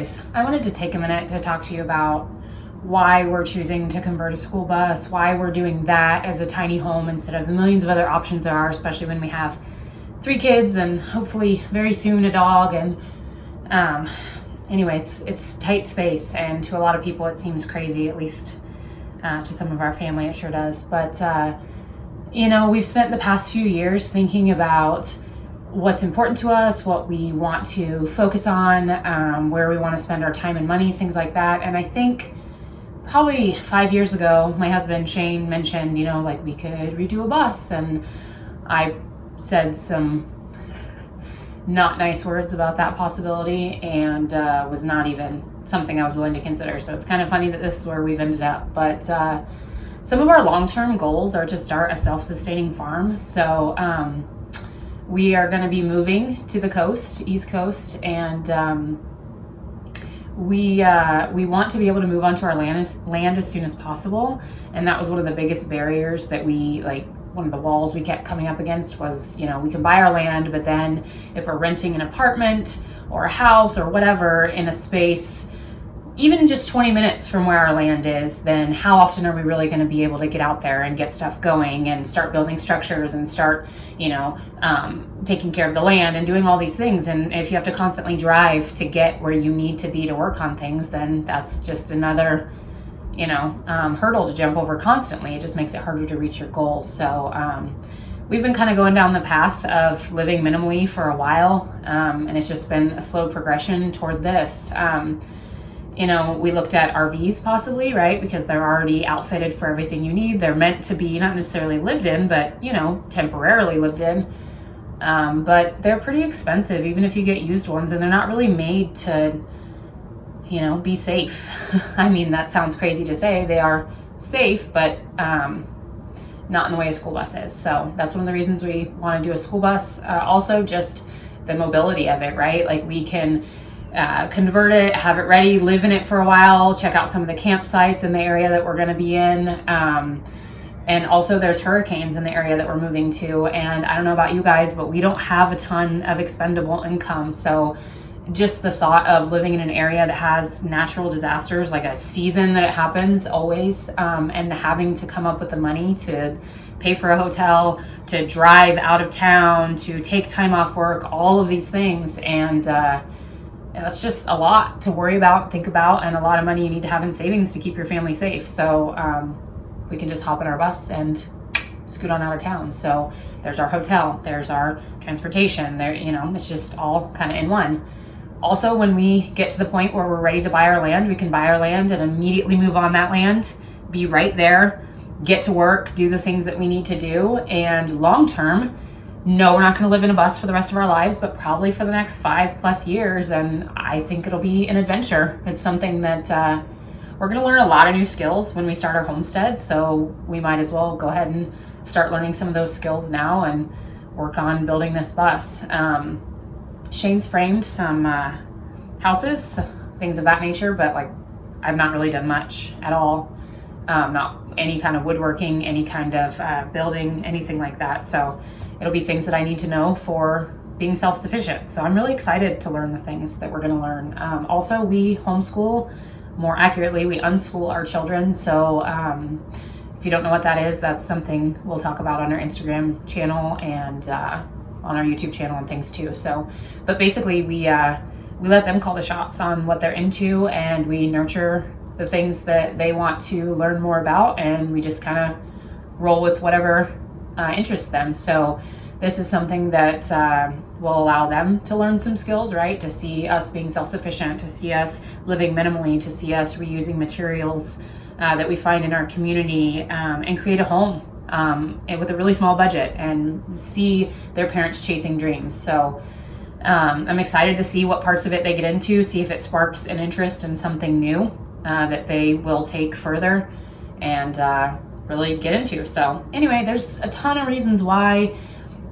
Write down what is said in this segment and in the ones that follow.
guys, I wanted to take a minute to talk to you about why we're choosing to convert a school bus, why we're doing that as a tiny home instead of the millions of other options there are, especially when we have 3 kids and hopefully very soon a dog. And anyway, it's tight space, and to a lot of people it seems crazy, at least to some of our family it sure does. But we've spent the past few years thinking about what's important to us, what we want to focus on, where we want to spend our time and money, things like that. And I think probably 5 years ago, my husband Shane mentioned, we could redo a bus, and I said some not nice words about that possibility, and was not even something I was willing to consider. So it's kind of funny that this is where we've ended up. But some of our long-term goals are to start a self-sustaining farm. So we are going to be moving to the coast, East Coast, and we want to be able to move onto our land as soon as possible. And that was one of the biggest barriers that one of the walls we kept coming up against was, we can buy our land, but then if we're renting an apartment or a house or whatever in a space, even just 20 minutes from where our land is, then how often are we really going to be able to get out there and get stuff going and start building structures and start, taking care of the land and doing all these things? And if you have to constantly drive to get where you need to be to work on things, then that's just another, hurdle to jump over constantly. It just makes it harder to reach your goals. So we've been kind of going down the path of living minimally for a while, and it's just been a slow progression toward this. We looked at RVs possibly, right? Because they're already outfitted for everything you need. They're meant to be not necessarily lived in, but, temporarily lived in. But they're pretty expensive, even if you get used ones, and they're not really made to, be safe. I mean, that sounds crazy to say. They are safe, but not in the way a school bus is. So that's one of the reasons we want to do a school bus. Also, just the mobility of it, right? Like we can convert it, have it ready, live in it for a while, check out some of the campsites in the area that we're going to be in. And also there's hurricanes in the area that we're moving to. And I don't know about you guys, but we don't have a ton of expendable income. So just the thought of living in an area that has natural disasters, like a season that it happens always, and having to come up with the money to pay for a hotel, to drive out of town, to take time off work, all of these things. And it's just a lot to worry about, think about, and a lot of money you need to have in savings to keep your family safe. So we can just hop in our bus and scoot on out of town. So there's our hotel, there's our transportation, it's just all kind of in one. Also, when we get to the point where we're ready to buy our land, we can buy our land and immediately move on that land, be right there, get to work, do the things that we need to do. And long term, no, we're not going to live in a bus for the rest of our lives, but probably for the next 5+ years. And I think it'll be an adventure. It's something that we're going to learn a lot of new skills when we start our homestead. So we might as well go ahead and start learning some of those skills now and work on building this bus. Shane's framed some houses, things of that nature, but I've not really done much at all. Not any kind of woodworking, any kind of building, anything like that. So it'll be things that I need to know for being self-sufficient. So I'm really excited to learn the things that we're going to learn. Also, we homeschool. More accurately, we unschool our children. So if you don't know what that is, that's something we'll talk about on our Instagram channel and on our YouTube channel and things too. So, but basically we let them call the shots on what they're into, and we nurture the things that they want to learn more about, and we just kind of roll with whatever interests them. So this is something that will allow them to learn some skills, right? To see us being self-sufficient, to see us living minimally, to see us reusing materials that we find in our community, and create a home and with a really small budget, and see their parents chasing dreams. So I'm excited to see what parts of it they get into, see if it sparks an interest in something new that they will take further and really get into. So anyway, there's a ton of reasons why.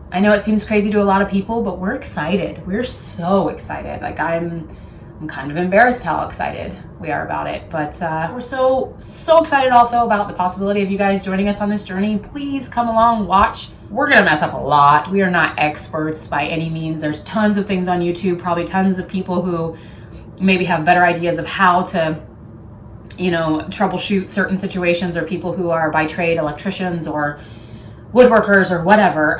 I know it seems crazy to a lot of people, but we're excited. We're so excited. I'm kind of embarrassed how excited we are about it, but we're so excited also about the possibility of you guys joining us on this journey. Please come along, watch. We're gonna mess up a lot. We are not experts by any means. There's tons of things on YouTube, probably tons of people who maybe have better ideas of how to, troubleshoot certain situations, or people who are by trade electricians or woodworkers or whatever,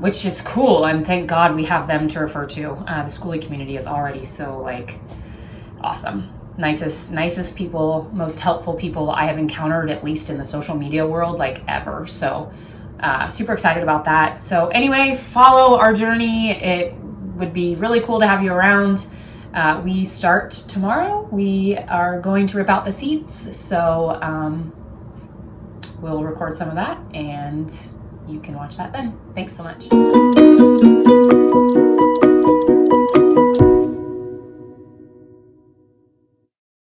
which is cool. And thank God we have them to refer to. The Skoolie community is already so like awesome. Nicest people, most helpful people I have encountered, at least in the social media world, like ever. So super excited about that. So anyway, follow our journey. It would be really cool to have you around. We start tomorrow. We are going to rip out the seats. So we'll record some of that and you can watch that then. Thanks so much.